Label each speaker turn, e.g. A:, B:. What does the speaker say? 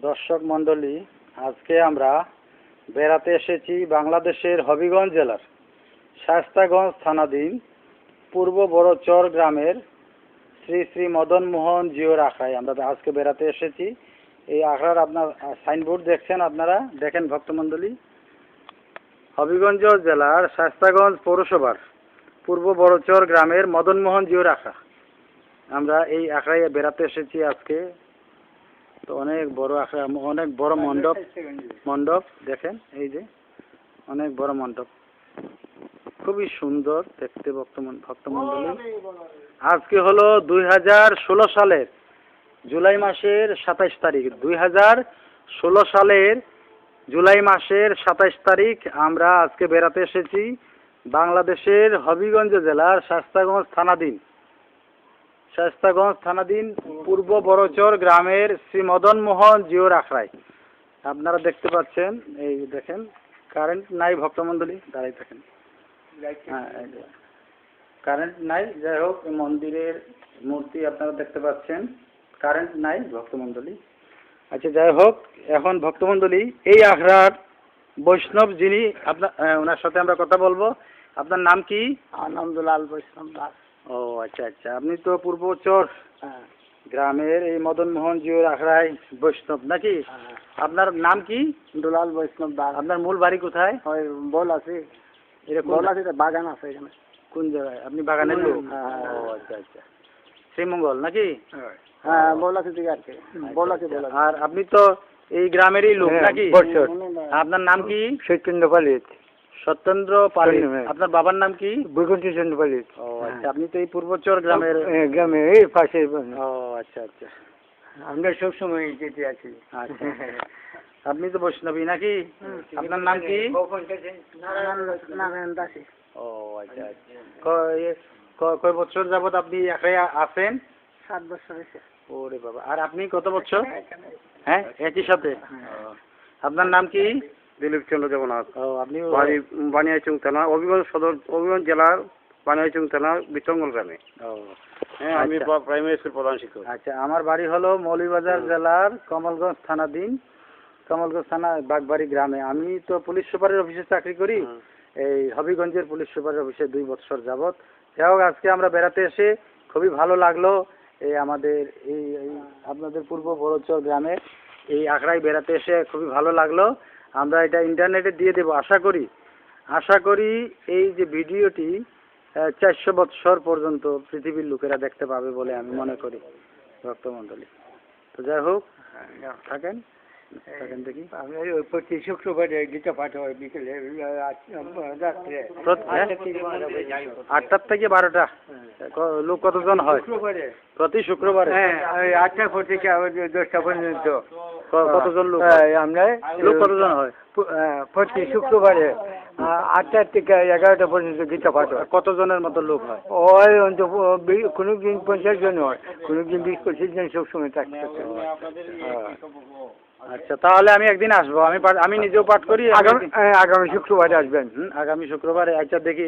A: দর্শক মণ্ডলী, আজকে আমরা বেড়াতে এসেছি বাংলাদেশের হবিগঞ্জ জেলার শায়েস্তাগঞ্জ থানাধীন পূর্ব বড়চর গ্রামের শ্রী শ্রী মদন মোহন জিওর আখড়ায় আমরা আজকে বেড়াতে এসেছি। এই আখড়ার আপনার সাইনবোর্ড দেখছেন, আপনারা দেখেন ভক্তমণ্ডলী। হবিগঞ্জ জেলার শায়েস্তাগঞ্জ পৌরসভার পূর্ব বড়চর গ্রামের মদন মোহন জিওর আখড়া, আমরা এই আখড়ায় বেড়াতে এসেছি আজকে। তো অনেক বড় আখড়া, অনেক বড় মণ্ডপ দেখেন, এই যে অনেক বড় মণ্ডপ, খুবই সুন্দর দেখতে ভক্তমণ্ডলী। আজকে হলো 2016 সালের জুলাই মাসের 27 তারিখ। 2016 সালের জুলাই মাসের 27 তারিখ আমরা আজকে বেড়াতে এসেছি বাংলাদেশের হবিগঞ্জ জেলার শায়েস্তাগঞ্জ থানাধীন পূর্ব বড়চর গ্রামের শ্রী মদন মোহন জিওর আখড়ায়। আপনারা দেখতে পাচ্ছেন, এই দেখেন কারেন্ট নাই ভক্তমণ্ডলী, দাঁড়াই থাকেন। হ্যাঁ, কারেন্ট নাই, যাই হোক মন্দিরের মূর্তি আপনারা দেখতে পাচ্ছেন, কারেন্ট নাই ভক্তমণ্ডলী। আচ্ছা, যাই হোক, এখন ভক্তমণ্ডলী এই আখড়ার বৈষ্ণব যিনি, আপনার ওনার সাথে আমরা কথা বলবো। আপনার নাম কি?
B: আনন্দলাল বৈষ্ণব দাস।
A: ও আচ্ছা আচ্ছা, আপনি তো পূর্বচর গ্রামের এই মদন মোহন জিওর আখড়ায় বৈষ্ণব নাকি? আপনার নাম কি?
B: দুলাল বৈষ্ণব দাস।
A: আপনার মূল বাড়ি কোথায়?
B: ওই বল আছে,
A: এরকম
B: বল আছে, বাগান আছে এখানে।
A: কোন জায়গায়? আপনি বাগানের লোক? ও আচ্ছা আচ্ছা, শ্রীমঙ্গল নাকি?
B: হ্যাঁ, বল আছে দিকে আর কি, বল আছে, বল আছে।
A: আর আপনি তো এই গ্রামেরই লোক নাকি? আপনার নাম কি?
B: সত্যেন্দ্র পালিত।
A: সত্যেন্দ্র পালিত। আপনার বাবার নাম কি?
B: বৈকুণ্ঠ চন্দ্র পালিত।
A: ও আচ্ছা, আপনি তো এই পূর্বচর গ্রামের
B: এই পাশে।
A: ও আচ্ছা আচ্ছা,
B: আমরা সবসময় যেতে আছি।
A: আচ্ছা, আপনি তো বৈষ্ণবী নাকি? আপনার নাম কি?
B: নারায়ণ দাসী।
A: ও আচ্ছা আচ্ছা, কয় বছর যাবত আপনি একাই আছেন?
B: 7 বছর হয়েছে।
A: ওরে বাবা, আর আপনি কত বছর? হ্যাঁ, একই সাথে। আপনার নাম কি?
C: দিলীপ চন্দ্র দেবনাথ।
A: ও, আপনি
C: বানিয়াচং থানা, হবিগঞ্জ সদর, হবিগঞ্জ জেলার বানিয়াচং থানা বিতঙ্গল গ্রামে।
A: ও
C: হ্যাঁ, আমি প্রাইমারি স্কুল প্রধান শিক্ষক।
A: আচ্ছা, আমার বাড়ি হলো মৌলভীবাজার জেলার কমলগঞ্জ থানাধীন, কমলগঞ্জ থানা বাগবাড়ি গ্রামে। আমি তো পুলিশ সুপারের অফিসে চাকরি করি, এই হবিগঞ্জের পুলিশ সুপারের অফিসে 2 বছর যাবত। যাই হোক, আজকে আমরা বেড়াতে এসে খুবই ভালো লাগলো। এই আমাদের এই আপনাদের পূর্ব বড়চর গ্রামে এই আখড়ায় বেড়াতে এসে খুবই ভালো লাগলো। আমরা এটা ইন্টারনেটে দিয়ে দেবো, আশা করি এই যে ভিডিওটি 400 বৎসর পর্যন্ত পৃথিবীর লোকেরা দেখতে পাবে বলে আমি মনে করি ভক্তমণ্ডলী। তো যাই হোক, থাকেন দেখি।
B: আমি প্রতি শুক্রবারে গীতা পাঠ হয় বিকেলে, রাত্রে
A: 8টা থেকে 12টা। লোক কতজন হয় প্রতি শুক্রবারে?
B: হ্যাঁ, 8টা থেকে 10টা পর্যন্ত।
A: কতজন লোক?
B: আমরা
A: লোক কতজন হয়
B: প্রতি শুক্রবারে 8টা থেকে 11টা পর্যন্ত গীতা পাঠ হয়।
A: কতজনের মতো লোক হয়?
B: ওই কোনো দিন 50 জন হয়, কোনো দিন 20-25 জন সবসময় থাকছে।
A: আচ্ছা, তাহলে আমি একদিন আসবো। আমি নিজেও পাঠ করি।
B: আগামী শুক্রবারে আসবেন।
A: আগামী শুক্রবারে। আচ্ছা, দেখি